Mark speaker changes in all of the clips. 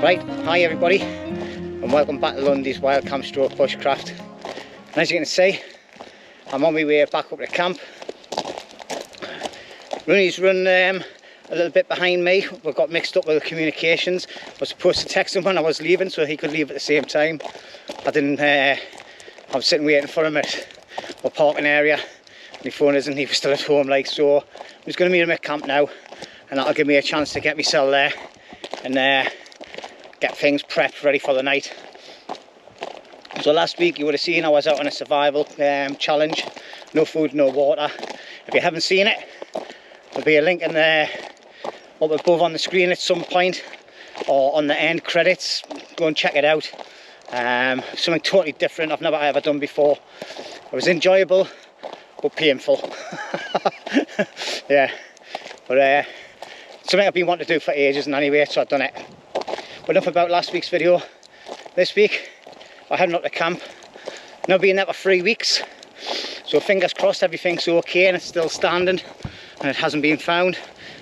Speaker 1: Right, hi everybody, and welcome back to LUNDY'S Wild Camp Stroke Bushcraft. And as you can see, I'm on my way back up to camp. Rooney's run a little bit behind me. We got mixed up with the communications. I was supposed to text him when I was leaving so he could leave at the same time. I didn't, I was sitting waiting for him at our parking area. My phone isn't, he was still at home, like, so I'm just going to meet him at camp now, and that'll give me a chance to get myself there and get things prepped ready for the night. So last week you would have seen I was out on a survival challenge, no food, no water. If you haven't seen it, there'll be a link in there up above on the screen at some point, or on the end credits. Go and check it out. Something totally different I've never ever done before. It was enjoyable but painful. Yeah, but something I've been wanting to do for ages, and anyway, so I've done it. But enough about last week's video. This week I heading up to camp. Now been there for 3 weeks, so fingers crossed everything's okay and it's still standing and it hasn't been found.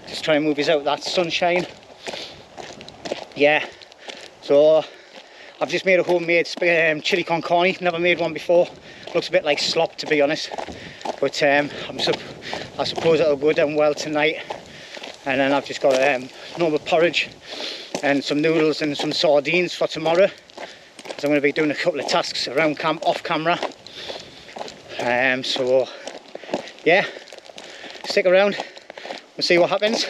Speaker 1: Just try and move us out of that sunshine. Yeah, so I've just made a homemade chili con carne. Never made one before. Looks a bit like slop, to be honest, but I suppose it'll go down well tonight. And then I've just got normal porridge and some noodles and some sardines for tomorrow, because I'm going to be doing a couple of tasks around camp off camera. So yeah, stick around, we'll see what happens.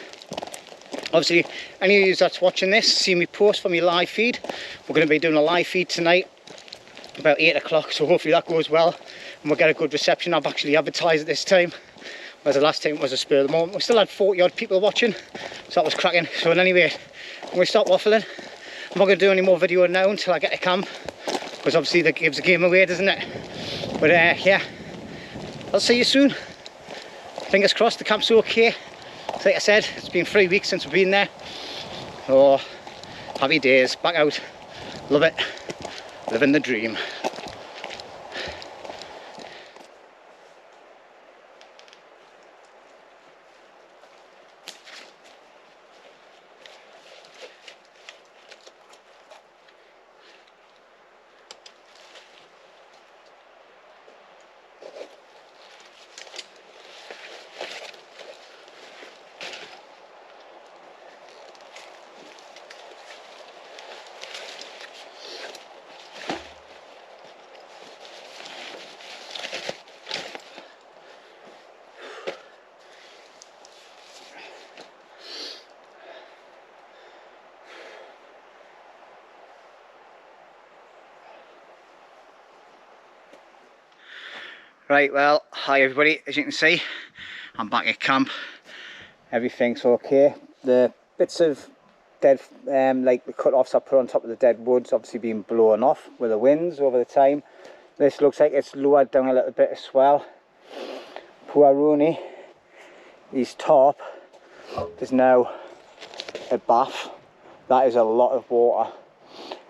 Speaker 1: Obviously, any of you that's watching this see me post for my live feed. We're going to be doing a live feed tonight about 8 o'clock, so hopefully that goes well and we'll get a good reception. I've actually advertised it this time, whereas the last time it was a spur of the moment. We still had 40 odd people watching, so that was cracking. So anyway, I'm going to stop waffling. I'm not going to do any more video now until I get to camp, because obviously that gives the game away, doesn't it? But yeah, I'll see you soon. Fingers crossed the camp's okay. So like I said, it's been 3 weeks since we've been there. Oh, happy days, back out, love it, living the dream. Right, well, hi everybody. As you can see, I'm back at camp. Everything's okay. The bits of dead, like the cut-offs I put on top of the dead woods, obviously been blown off with the winds over the time. This looks like it's lowered down a little bit as well. Poor Rooney, his top is now a bath. That is a lot of water.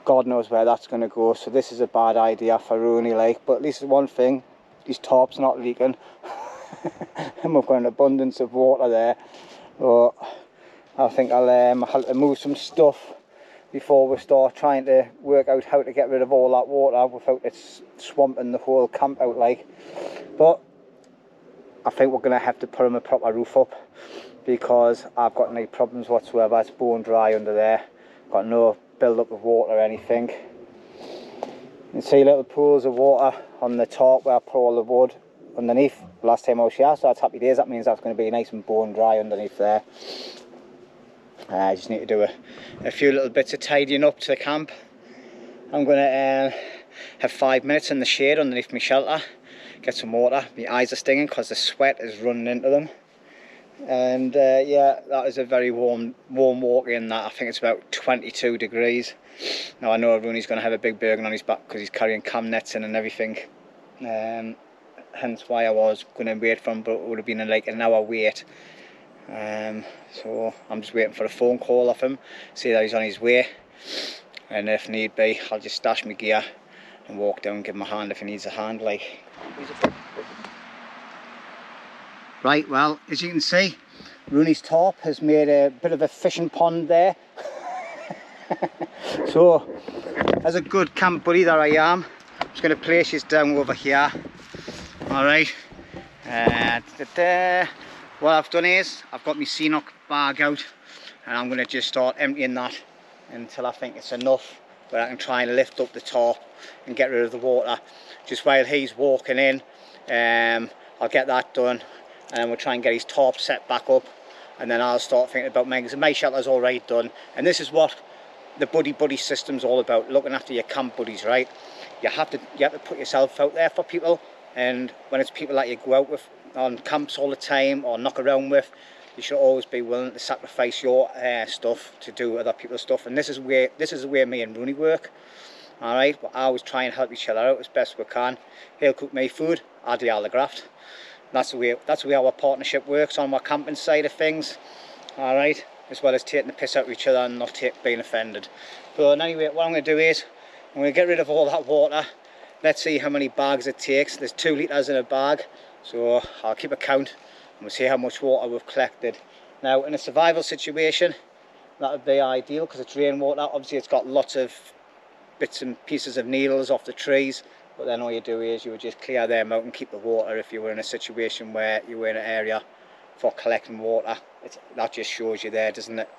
Speaker 1: God knows where that's going to go, so this is a bad idea for Rooney, like, but at least one thing, his top's not leaking and we've got an abundance of water there. So I think I'll have to move some stuff before we start trying to work out how to get rid of all that water without it swamping the whole camp out, like. But I think we're going to have to put him a proper roof up, because I've got no problems whatsoever. It's bone dry under there, got no build up of water or anything. You can see little pools of water on the top where I put all the wood underneath last time I was here, so that's happy days. That means that's going to be nice and bone dry underneath there. I just need to do a few little bits of tidying up to the camp. I'm going to have 5 minutes in the shade underneath my shelter, get some water. My eyes are stinging because the sweat is running into them. And yeah, that is a very warm walk in. That I think it's about 22 degrees. Now I know Rooney's going to have a big burden on his back because he's carrying cam nets in and everything. Hence why I was going to wait for him, but it would have been like an hour wait. So I'm just waiting for a phone call off him, see that he's on his way, and if need be I'll just stash my gear and walk down and give him a hand if he needs a hand, like. Right, well, as you can see, Rooney's top has made a bit of a fishing pond there. So, as a good camp buddy that I am, I'm just going to place this down over here. Alright. What I've done is, I've got my Seanock bag out, and I'm going to just start emptying that until I think it's enough, where I can try and lift up the top and get rid of the water. Just while he's walking in, I'll get that done, and then we'll try and get his tarp set back up, and then I'll start thinking about mine, because my shelter's already done. And this is what the buddy system's all about, looking after your camp buddies, right? You have to put yourself out there for people, and when it's people that you go out with on camps all the time or knock around with, you should always be willing to sacrifice your stuff to do other people's stuff. And this is where me and Rooney work. All right, but I always try and help each other out as best we can. He'll cook me food, I'll do all the graft. That's the way our partnership works on our camping side of things. All right, as well as taking the piss out of each other and not being offended. But anyway, what I'm going to do is I'm going to get rid of all that water. Let's see how many bags it takes. There's 2 litres in a bag, so I'll keep a count and we'll see how much water we've collected. Now, in a survival situation, that would be ideal because it's rainwater. Obviously, it's got lots of bits and pieces of needles off the trees, but then all you do is you would just clear them out and keep the water if you were in a situation where you were in an area for collecting water. That just shows you there, doesn't it?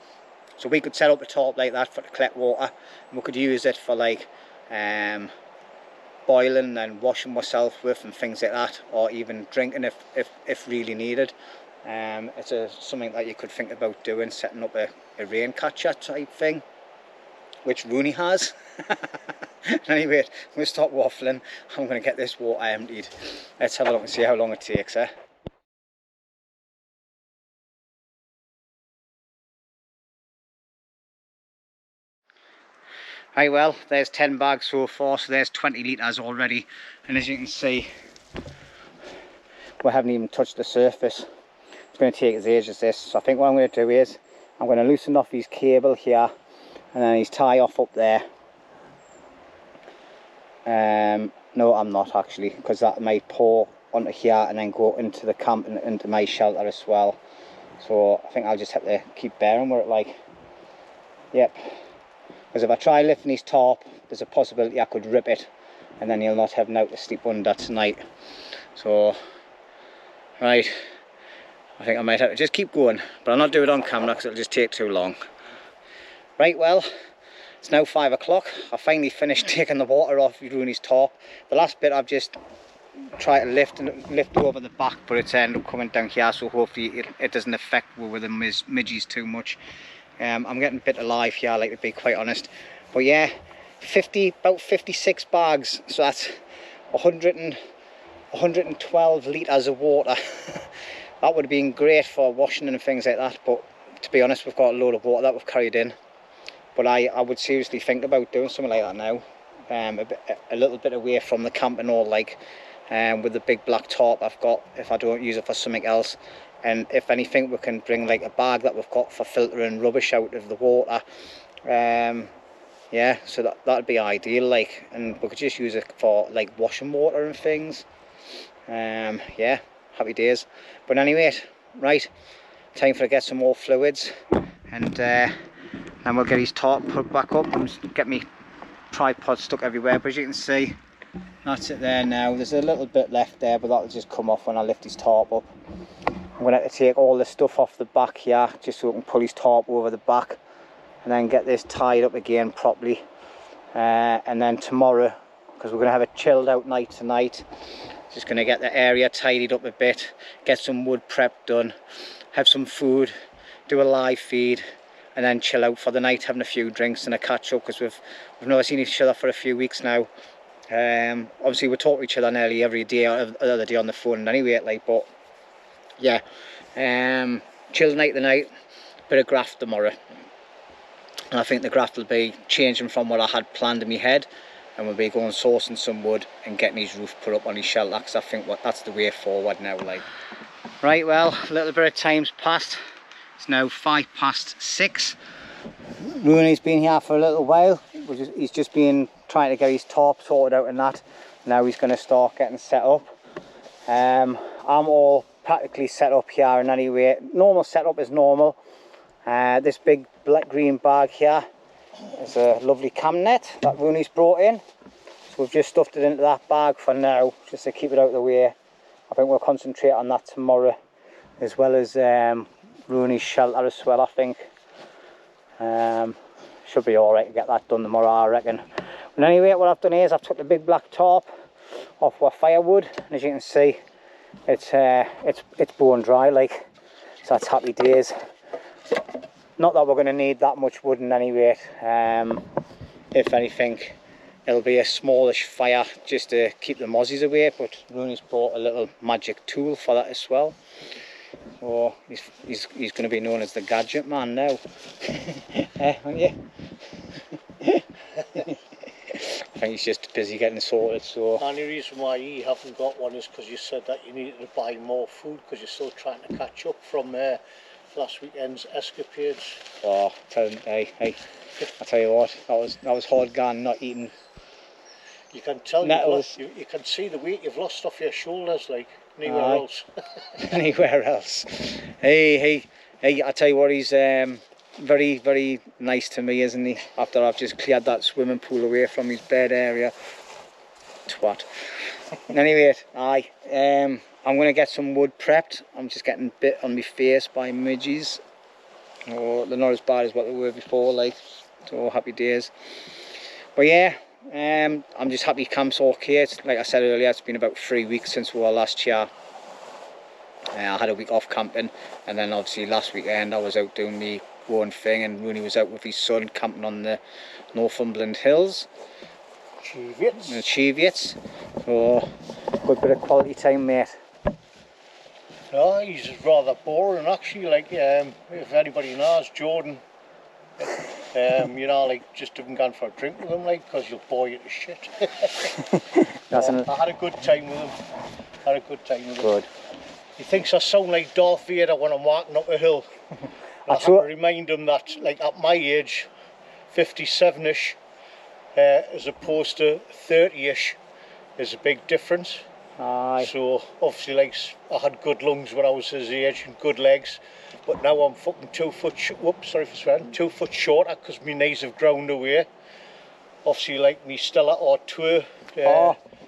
Speaker 1: So we could set up a tarp like that to collect water, and we could use it for like boiling and washing myself with and things like that, or even drinking if really needed. It's something that you could think about doing, setting up a rain catcher type thing, which Rooney has. Anyway, I'm going to stop waffling. I'm going to get this water emptied. Let's have a look and see how long it takes, eh? Right, well, there's 10 bags so far, so there's 20 litres already. And as you can see, we haven't even touched the surface. It's going to take as ages as this. So I think what I'm going to do is, I'm going to loosen off his cable here, and then his tie off up there. No, I'm not actually, because that might pour onto here and then go into the camp and into my shelter as well. So I think I'll just have to keep bearing with it, like. Yep. Because if I try lifting his tarp, there's a possibility I could rip it, and then he'll not have an out to sleep under tonight. So, right, I think I might have to just keep going, but I'll not do it on camera because it'll just take too long. Right, well, it's now 5 o'clock. I finally finished taking the water off Rooney's tarp. The last bit I've just tried to lift over the back, but it's ended up coming down here, so hopefully it doesn't affect with the midges too much. I'm getting a bit alive here, I like to be quite honest. But yeah, about 56 bags, so that's 112 litres of water. That would have been great for washing and things like that, but to be honest, we've got a load of water that we've carried in. But I would seriously think about doing something like that now, a little bit away from the camp and all, like with the big black tarp I've got, if I don't use it for something else. And if anything, we can bring like a bag that we've got for filtering rubbish out of the water. Yeah, so that'd be ideal, like, and we could just use it for like washing water and things. Yeah, happy days. But anyway, right, time for to get some more fluids, and then we'll get his tarp put back up and get me tripod stuck everywhere. But as you can see, that's it there now. There's a little bit left there, but that'll just come off when I lift his tarp up. I'm going to have to take all the stuff off the back here, just so we can pull his tarp over the back, and then get this tied up again properly. And then tomorrow, because we're going to have a chilled out night tonight, just going to get the area tidied up a bit, get some wood prep done, have some food, do a live feed, and then chill out for the night, having a few drinks and a catch up, because we've never seen each other for a few weeks now. Obviously we talk to each other nearly every day or the other day on the phone anyway, like, but yeah, chill night tonight, bit of graft tomorrow. And I think the graft will be changing from what I had planned in my head, and we'll be going sourcing some wood and getting his roof put up on his shelter, because I think that's the way forward now, like. Right, well, a little bit of time's passed. It's now 6:05. Rooney's been here for a little while. He's just been trying to get his tarp sorted out and that. Now he's going to start getting set up. I'm all practically set up here, and anyway, normal setup is normal. This big black green bag here is a lovely cam net that Rooney's brought in. So we've just stuffed it into that bag for now, just to keep it out of the way. I think we'll concentrate on that tomorrow, as well as Rooney's shelter as well, I think. Should be alright to get that done tomorrow, I reckon. But anyway, what I've done is I've took the big black tarp off our firewood, and as you can see, it's bone dry, like, so that's happy days. Not that we're going to need that much wood in any rate. If anything, it'll be a smallish fire just to keep the mozzies away, but Rooney's brought a little magic tool for that as well. So he's going to be known as the gadget man now. Aren't you? I think he's just busy getting sorted. So
Speaker 2: the only reason why you haven't got one is because you said that you needed to buy more food because you're still trying to catch up from last weekend's escapades.
Speaker 1: Oh, hey, I tell you what, that was hard going, not eating.
Speaker 2: You can tell you can see the weight you've lost off your shoulders, like anywhere else.
Speaker 1: Anywhere else. Hey, I tell you what, he's very, very nice to me, isn't he? After I've just cleared that swimming pool away from his bed area. Twat. Anyway, I'm going to get some wood prepped. I'm just getting bit on my face by midges. Oh, they're not as bad as what they were before, like, so happy days. But yeah, I'm just happy camp's okay. It's, like I said earlier, it's been about 3 weeks since we were last here. I had a week off camping, and then obviously last weekend I was out doing my own thing, and Rooney was out with his son camping on the Northumberland Hills. Cheviot. So, good bit of quality time, mate.
Speaker 2: No, he's rather boring actually, like, if anybody knows Jordan, you know, like, just haven't gone for a drink with him, like, because he'll bore you to shit. I had a good time with him. Good. He thinks I sound like Darth Vader when I'm walking up a hill. I have to remind him that, like, at my age, 57ish, as opposed to 30ish, is a big difference.
Speaker 1: Aye.
Speaker 2: So obviously, like, I had good lungs when I was his age and good legs, but now I'm fucking 2 foot. Sorry for swearing. 2 foot shorter because my knees have ground away. Obviously, like me Stella or tour.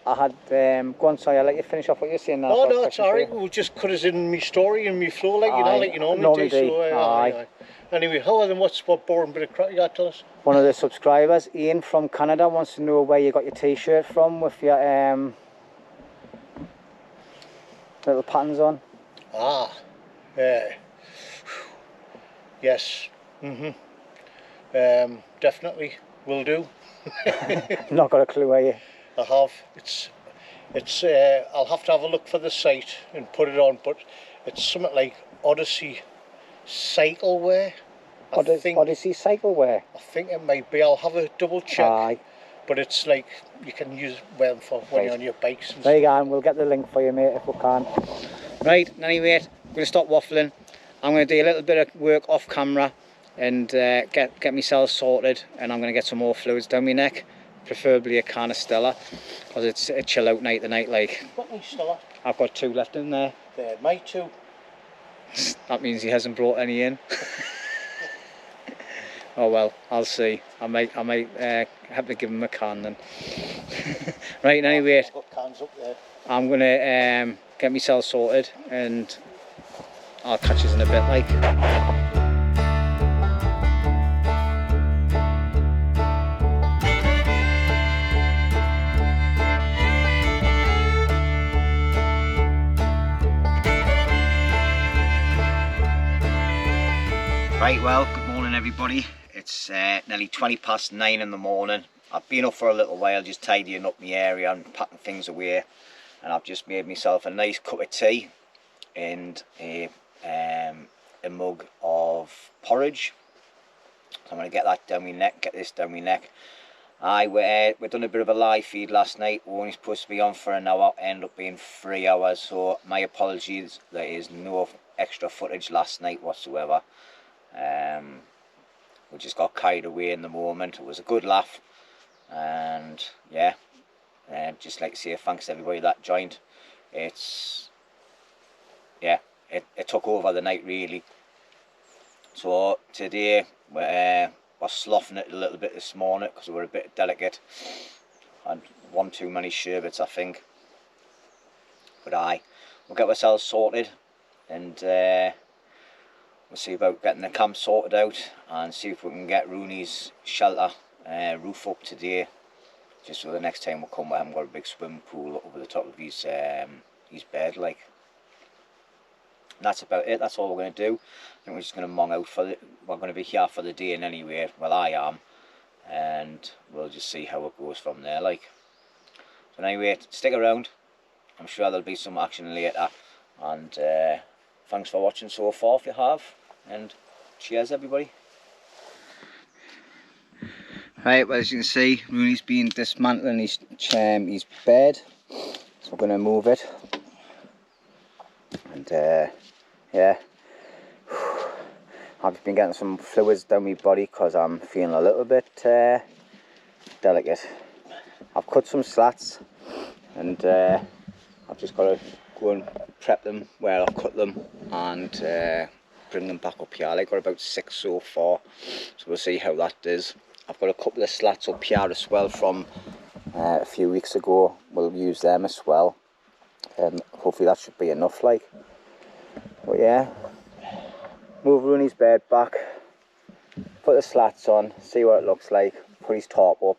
Speaker 1: I had go on. Sorry, I'll let you finish off what you're saying now.
Speaker 2: Oh no, it's alright. We'll just cut us in my story and my flow, like, you know, like you normally do. So, aye. Anyway, what boring bit of crap you got to us?
Speaker 1: One of the subscribers, Ian from Canada, wants to know where you got your t-shirt from with your little patterns on.
Speaker 2: Yes. Definitely will do.
Speaker 1: Not got a clue, are you?
Speaker 2: I have. It's I'll have to have a look for the site and put it on, but it's something like Odyssey cycle wear.
Speaker 1: Odyssey cycle wear?
Speaker 2: I think it might be. I'll have a double check.
Speaker 1: Aye.
Speaker 2: But it's like, you can use them for when you're on your bikes and
Speaker 1: there you go, and we'll get the link for you, mate, if we can. Right, anyway, I'm going to stop waffling. I'm going to do a little bit of work off camera and get myself sorted, and I'm going to get some more fluids down my neck, preferably a can of Stella, because it's a chill out night tonight, like.
Speaker 2: You've got any Stella?
Speaker 1: I've got 2 left in there.
Speaker 2: There, my 2.
Speaker 1: That means he hasn't brought any in. Oh well, I'll see. I might have to give him a can then. Right, anyway,
Speaker 2: I've got cans up there.
Speaker 1: I'm gonna get myself sorted, and I'll catch you in a bit, like. Right, well, good morning everybody. It's nearly 9:20 in the morning. I've been up for a little while just tidying up my area and packing things away, and I've just made myself a nice cup of tea and a mug of porridge. So I'm going to get that down my neck, get this down my neck. We done a bit of a live feed last night. We're only supposed to be on for an hour, end up being 3 hours, so my apologies, there is no extra footage last night whatsoever. We just got carried away in the moment. It was a good laugh, and yeah, just like to say thanks to everybody that joined. It took over the night really. So today we're
Speaker 3: was sloughing it a little bit this morning because we were a bit delicate. And one too many sherbets, I think. But we'll get ourselves sorted, and we'll see about getting the camp sorted out and see if we can get Rooney's shelter roof up today. Just so the next time we come, we haven't got a big swimming pool over the top of his bed, like. And that's about it. That's all we're going to do. I think we're just going to mong out for it. We're going to be here for the day and anyway. Well, I am, and we'll just see how it goes from there, like. So anyway, stick around. I'm sure there'll be some action later, and thanks for watching so far if you have, and cheers everybody.
Speaker 1: Right, well, as you can see, Rooney's been dismantling his bed, so we're going to move it, and yeah, I've been getting some fluids down my body because I'm feeling a little bit delicate. I've cut some slats, and I've just got to go and prep them where I've cut them and bring them back up here. I've got about 6 so far, so we'll see how that is. I've got a couple of slats up here as well from a few weeks ago. We'll use them as well. Hopefully that should be enough, like. But yeah, move Rooney's bed back, put the slats on, see what it looks like, put his top up,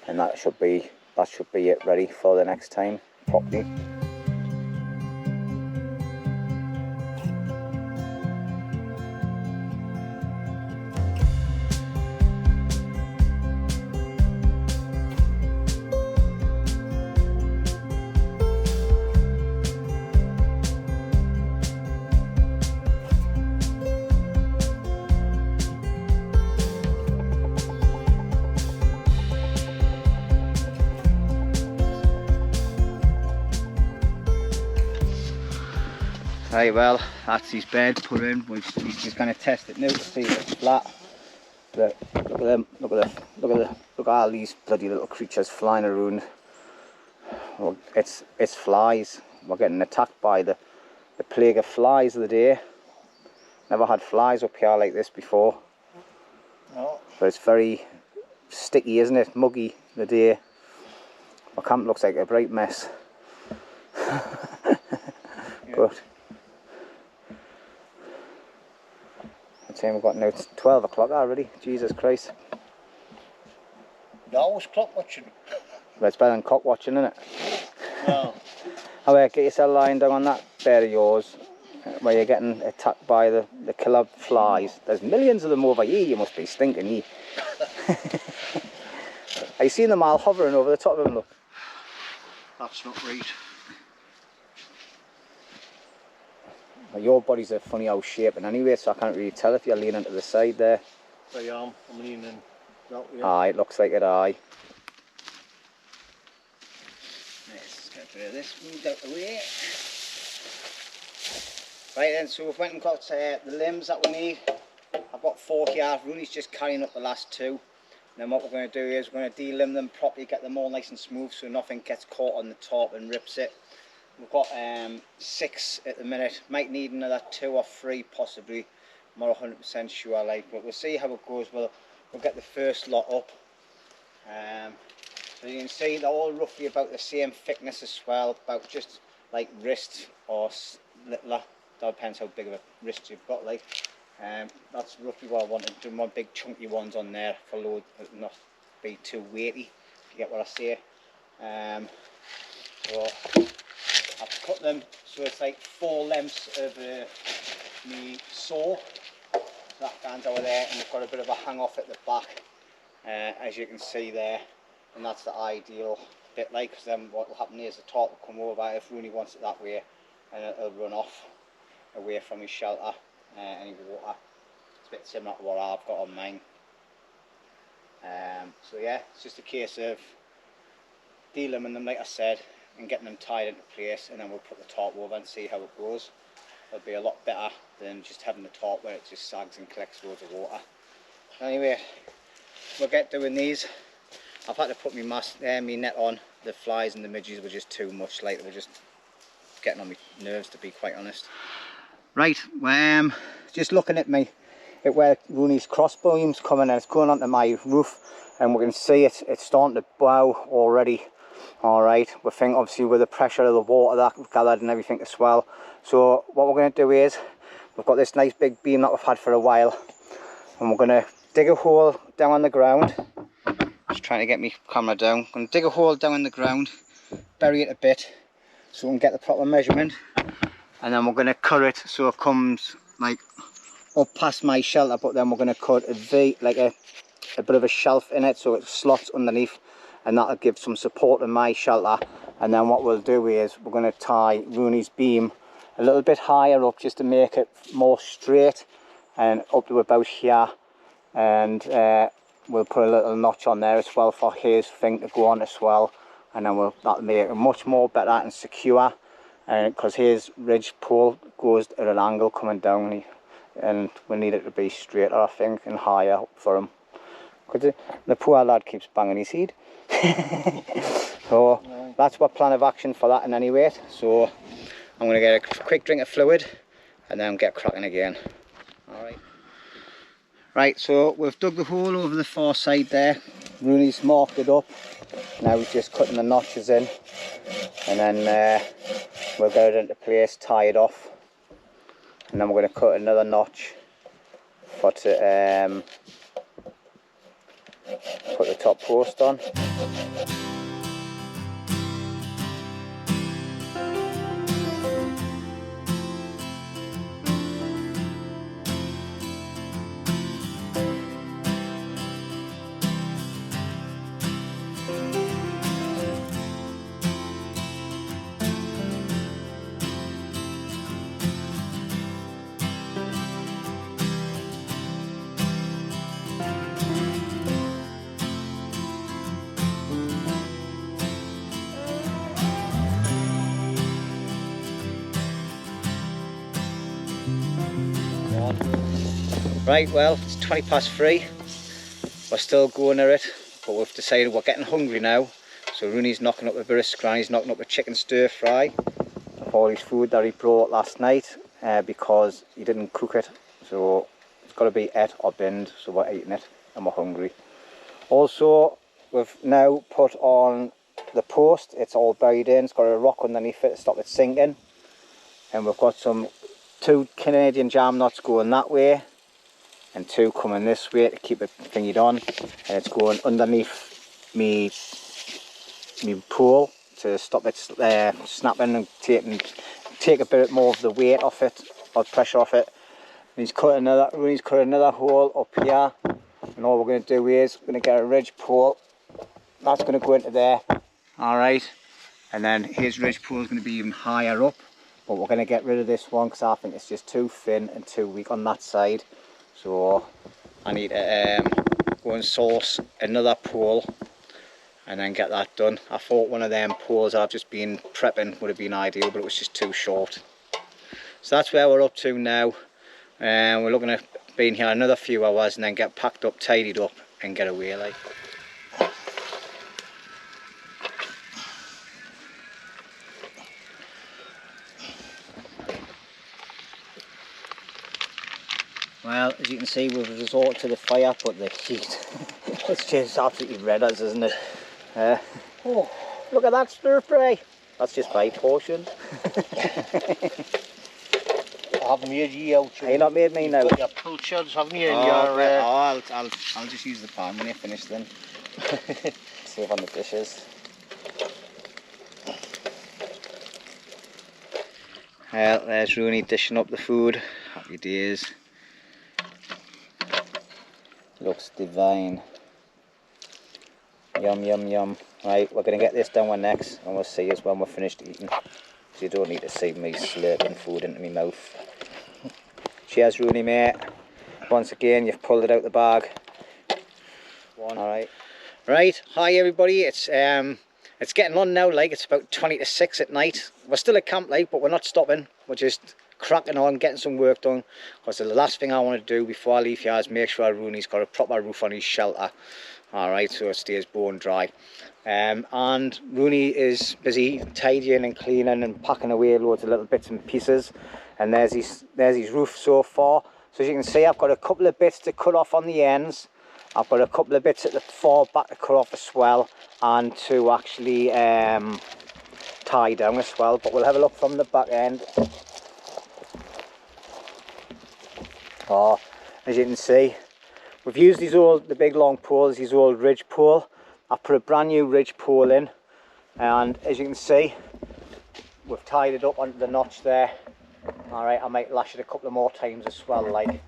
Speaker 1: and that should be it, ready for the next time properly. Right, well, that's his bed put in. He's just going to test it now to see if it's flat. But look at them, look at all these bloody little creatures flying around. Well, it's flies. We're getting attacked by the plague of flies of the day. Never had flies up here like this before.
Speaker 2: No.
Speaker 1: But it's very sticky, isn't it? Muggy the day. Our camp looks like a bright mess. But I'd say we've got now 12 o'clock already. Jesus Christ.
Speaker 2: No, I was clock watching.
Speaker 1: Well, it's better than cock watching, isn't it?
Speaker 2: No.
Speaker 1: However, get yourself lying down on that bed of yours where you're getting attacked by the killer flies. There's millions of them over here. You must be stinking ye. Have you seen them all hovering over the top of them? Look.
Speaker 2: That's not right.
Speaker 1: Well, your body's a funny old shape, and anyway, so I can't really tell if you're leaning to the side there.
Speaker 2: I am. I'm leaning that way.
Speaker 1: Aye, it looks like it, aye. Let's get rid of this, moved out the way. Right then, so we've went and got the limbs that we need. I've got 4 here. Rooney's just carrying up the last 2. And then what we're going to do is we're going to delimb them properly, get them all nice and smooth so nothing gets caught on the top and rips it. We've got 6 at the minute. Might need another 2 or 3 possibly. I'm not 100% sure, like, but we'll see how it goes. We'll get the first lot up. So you can see they're all roughly about the same thickness as well, about just like wrist or littler. That depends how big of a wrist you've got, like. That's roughly what I wanted. Do more big chunky ones on there for load, not be too weighty, if you get what I say. So I've cut them so it's like 4 lengths of me saw. That goes over there, and we've got a bit of a hang off at the back, as you can see there, and that's the ideal bit, like, because then what will happen is the top will come over if Rooney wants it that way, and it'll run off away from his shelter, any water. It's a bit similar to what I've got on mine. So yeah, it's just a case of delimbing them, like I said, and getting them tied into place, and then we'll put the top over and see how it goes. It'll be a lot better than just having the top where it just sags and collects loads of water. Anyway, we'll get doing these. I've had to put my net on. The flies and the midges were just too much, like they were just getting on my nerves, to be quite honest. Right, just looking at me it where Rooney's crossbeams coming and it's going onto my roof, and we can see it's starting to bow already. Alright, we think obviously with the pressure of the water that we've gathered and everything to swell. So what we're going to do is, we've got this nice big beam that we've had for a while, and we're going to dig a hole down on the ground. Just trying to get my camera down. I'm going to dig a hole down in the ground, bury it a bit so we can get the proper measurement, and then we're going to cut it so it comes like up past my shelter, but then we're going to cut a V, like a bit of a shelf in it so it slots underneath, and that'll give some support to my shelter. And then what we'll do is we're going to tie Rooney's beam a little bit higher up just to make it more straight, and up to about here, and we'll put a little notch on there as well for his thing to go on as well, and then that'll make it much more better and secure, and because his ridge pole goes at an angle coming down, and we need it to be straighter, I think, and higher up for him, because the poor lad keeps banging his head. So that's what plan of action for that in any rate. So I'm going to get a quick drink of fluid and then get cracking again. Alright. Right, so we've dug the hole over the far side there. Rooney's marked it up. Now we're just cutting the notches in, and then we'll get it into place, tie it off, and then we're going to cut another notch for to put the top post on. Right, well, it's 20 past 3. We're still going at it, but we've decided we're getting hungry now. So Rooney's knocking up a bit of scran, he's knocking up a chicken stir fry of all his food that he brought last night, because he didn't cook it. So it's got to be ate or binned, so we're eating it and we're hungry. Also, we've now put on the post, it's all buried in, it's got a rock underneath it to stop it sinking. And we've got 2 Canadian jam knots going that way, and 2 coming this way to keep it thingied on, and it's going underneath me pole to stop it snapping and take a bit more of the weight off it, or pressure off it. And Rooney's cut another hole up here, and all we're going to do is we're going to get a ridge pole that's going to go into there. Alright, and then his ridge pole is going to be even higher up, but we're going to get rid of this one because I think it's just too thin and too weak on that side. So I need to go and source another pole and then get that done. I thought one of them poles I've just been prepping would have been ideal, but it was just too short. So that's where we're up to now, and we're looking at being here another few hours and then get packed up, tidied up and get away like. Well, as you can see, we've resorted to the fire, but the heat, it's just absolutely red as, isn't it? Oh, look at that stir fry. That's just my portion.
Speaker 2: I haven't made you out.
Speaker 1: You not made me now.
Speaker 2: You've got your pilchards, haven't you?
Speaker 1: I'll just use the pan when you finish then. Save on the dishes. Well, there's Rooney dishing up the food. Happy days. Looks divine. Yum, yum, yum. Right, we're going to get this done one next, and we'll see us when we're finished eating. So you don't need to see me slurping food into my mouth. Cheers, Rooney, mate. Once again, you've pulled it out the bag. Alright. Right, hi everybody. It's getting on now, like it's about 20 to 6 at night. We're still at camp, like, but we're not stopping. We're just cracking on, getting some work done, because the last thing I want to do before I leave here is make sure Rooney's got a proper roof on his shelter. Alright, so it stays bone dry. And Rooney is busy tidying and cleaning and packing away loads of little bits and pieces. And there's his roof so far. So as you can see, I've got a couple of bits to cut off on the ends. I've got a couple of bits at the far back to cut off as well, and to actually tie down as well. But we'll have a look from the back end. Oh, as you can see, we've used these old, the big long poles, these old ridge pole. I put a brand new ridge pole in, and as you can see, we've tied it up onto the notch there. All right, I might lash it a couple of more times as well, like.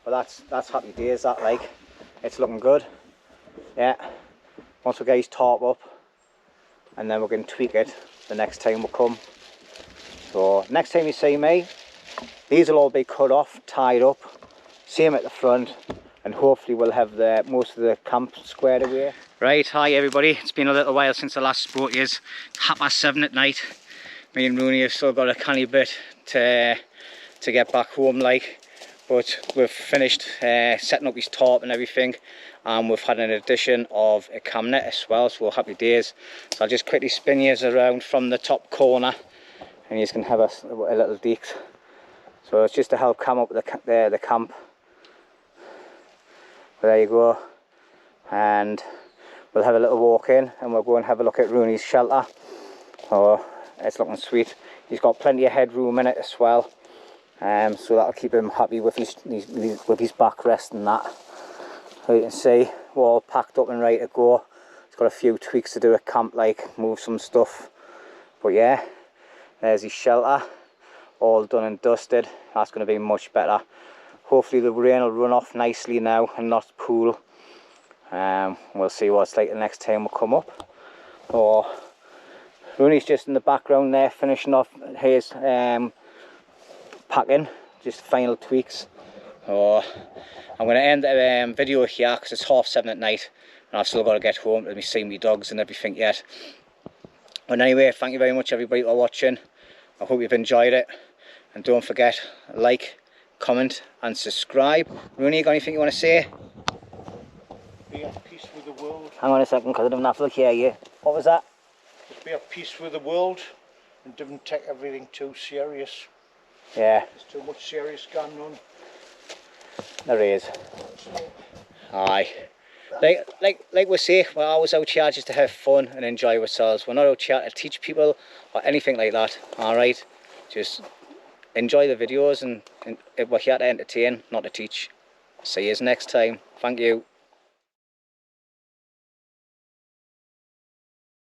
Speaker 1: But that's happy days, that, like. It's looking good. Yeah. Once we get his top up, and then we're going to tweak it the next time we come. So next time you see me, these will all be cut off, tied up, same at the front, and hopefully we'll have most of the camp squared away. Right, hi everybody. It's been a little while since I last spoke to you. It's 7:30 at night. Me and Rooney have still got a canny bit to get back home, like. But we've finished setting up his tarp and everything, and we've had an addition of a cam net as well, so happy days. So I'll just quickly spin you around from the top corner, and you can have a little deek. So it's just to help cam up the camp. But there you go, and we'll have a little walk in, and we'll go and have a look at Rooney's shelter. Oh, it's looking sweet. He's got plenty of headroom in it as well. So that'll keep him happy with his backrest and that. So you can see we're all packed up and ready to go. He's got a few tweaks to do at camp, like move some stuff. But yeah, there's his shelter, all done and dusted. That's going to be much better. Hopefully the rain will run off nicely now and not pool. We'll see what it's like the next time we come up. Oh, Rooney's just in the background there finishing off his packing, just final tweaks. Oh, I'm going to end the video here because it's 7:30 at night and I've still got to get home to see my dogs and everything yet. But anyway, thank you very much everybody for watching. I hope you've enjoyed it, and don't forget, like, comment and subscribe. Rooney, you got anything you want to say?
Speaker 2: Be at peace with the world.
Speaker 1: Hang on a second because I don't have to hear you. What was that?
Speaker 2: Be at peace with the world and don't take everything too serious.
Speaker 1: Yeah.
Speaker 2: There's too much serious going on.
Speaker 1: There is. Aye. Like we say, we're always out here just to have fun and enjoy ourselves. We're not out here to teach people or anything like that. Alright? Just enjoy the videos, and we're here to entertain, not to teach. See you next time. Thank you.